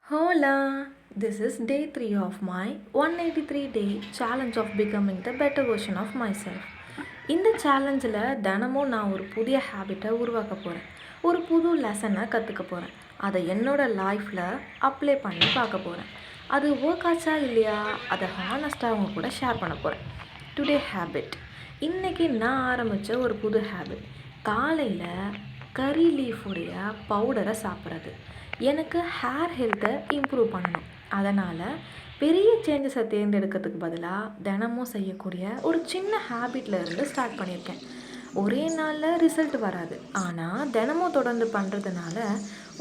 Hola! This is day 3 of my 183-day challenge of becoming the better version of myself. இந்த சேலஞ்சில் தினமும் நான் ஒரு புதிய ஹேபிட்டை உருவாக்க போகிறேன். ஒரு புது லெசனை கற்றுக்க போகிறேன். அதை என்னோடய லைஃப்பில் அப்ளை பண்ணி பார்க்க போகிறேன். அது ஒர்க் ஆச்சா இல்லையா அதை ஹானஸ்ட்டாக அவங்க கூட ஷேர் பண்ண போகிறேன். Today habit. இன்றைக்கி நான் ஆரம்பித்த ஒரு புது ஹேபிட். காலையில் கறி லீஃபுடைய பவுடரை சாப்பிட்றது. எனக்கு ஹேர் ஹெல்த்தை இம்ப்ரூவ் பண்ணணும். அதனால் பெரிய சேஞ்சஸை தேர்ந்தெடுக்கிறதுக்கு பதிலாக தினமும் செய்யக்கூடிய ஒரு சின்ன ஹேபிட்டில் இருந்து ஸ்டார்ட் பண்ணியிருக்கேன். ஒரே நாளில் ரிசல்ட் வராது, ஆனால் தினமும் தொடர்ந்து பண்ணுறதுனால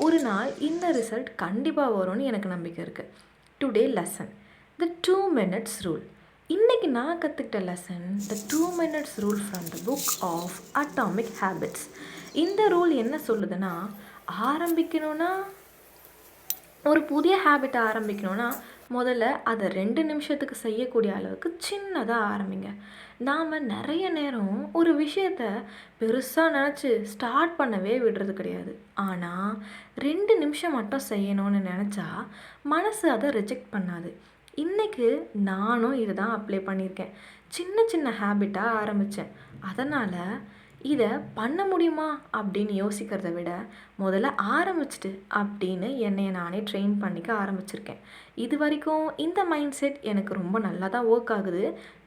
ஒரு நாள் இந்த ரிசல்ட் கண்டிப்பாக வரும்னு எனக்கு நம்பிக்கை இருக்குது. Today lesson the 2 minutes rule. இன்றைக்கி நான் கற்றுக்கிட்ட lesson the 2 minutes rule from the book of atomic habits. இந்த ரூல் என்ன சொல்லுதுன்னா, ஆரம்பிக்கணும்னா ஒரு புதிய ஹேபிட்டை ஆரம்பிக்கணும்னா முதல்ல அதை 2 நிமிஷத்துக்கு செய்யக்கூடிய அளவுக்கு சின்னதாக ஆரம்பிங்க. நாம் நிறைய நேரம் ஒரு விஷயத்த பெருசாக நினச்சி ஸ்டார்ட் பண்ணவே விடுறது கிடையாது. ஆனால் 2 நிமிஷம் மட்டும் செய்யணும்னு நினச்சா மனசு அதை ரிஜெக்ட் பண்ணாது. இன்றைக்கி நானும் இதை தான் அப்ளை பண்ணியிருக்கேன். சின்ன சின்ன ஹேபிட்டாக ஆரம்பித்தேன். அதனால் இதை பண்ண முடியுமா அப்படின்னு யோசிக்கிறத விட முதல்ல ஆரம்பிச்சிட்டு அப்படின்னு என்னை நானே ட்ரெயின் பண்ணிக்க ஆரம்பிச்சிருக்கேன். இது வரைக்கும் இந்த மைண்ட் செட் எனக்கு ரொம்ப நல்லா தான் ஒர்க் ஆகுது.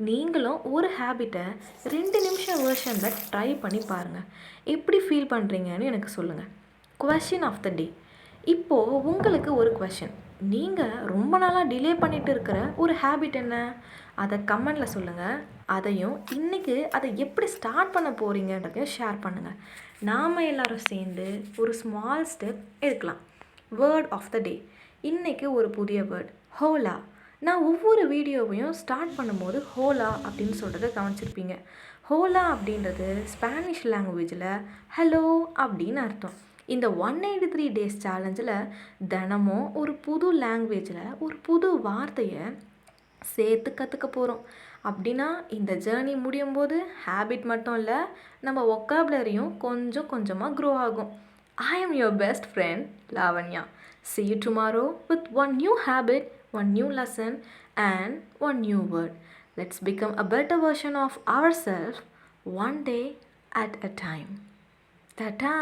நீங்களும் ஒரு ஹேபிட்டை 2 நிமிஷம் வேர்ஷனில் ட்ரை பண்ணி பாருங்கள். எப்படி ஃபீல் பண்ணுறீங்கன்னு எனக்கு சொல்லுங்கள். கொஷின் ஆஃப் த டே. இப்போது உங்களுக்கு ஒரு கொஷின். நீங்கள் ரொம்ப நாளாக டிலே பண்ணிகிட்டு இருக்கிற ஒரு ஹேபிட் என்ன? அதை கமெண்டில் சொல்லுங்கள். அதையும் இன்றைக்கி அதை எப்படி ஸ்டார்ட் பண்ண போகிறீங்கன்றதையும் ஷேர் பண்ணுங்கள். நாம் எல்லோரும் சேர்ந்து ஒரு ஸ்மால் ஸ்டெப் எடுக்கலாம். வேர்ட் ஆஃப் த டே. இன்றைக்கி ஒரு புதிய வேர்ட் ஹோலா. நான் ஒவ்வொரு வீடியோவையும் ஸ்டார்ட் பண்ணும்போது ஹோலா அப்படின்னு சொல்கிறத கவனிச்சிருப்பீங்க. ஹோலா அப்படின்றது ஸ்பானிஷ் லாங்குவேஜில் ஹலோ அப்படின்னு அர்த்தம். இந்த 183 டேஸ் சேலஞ்சில் தினமும் ஒரு புது லாங்குவேஜில் ஒரு புது வார்த்தையை சேர்த்து கற்றுக்க போகிறோம். அப்படின்னா இந்த ஜேர்னி முடியும் போது ஹேபிட் மட்டும் இல்லை, நம்ம ஒக்காபுலரியும் கொஞ்சம் கொஞ்சமாக க்ரோ ஆகும். I am your best friend, Lavanya. See you tomorrow with one new habit, one new lesson and one new word. Let's become a better version of ourselves one day at a time. Ta-ta!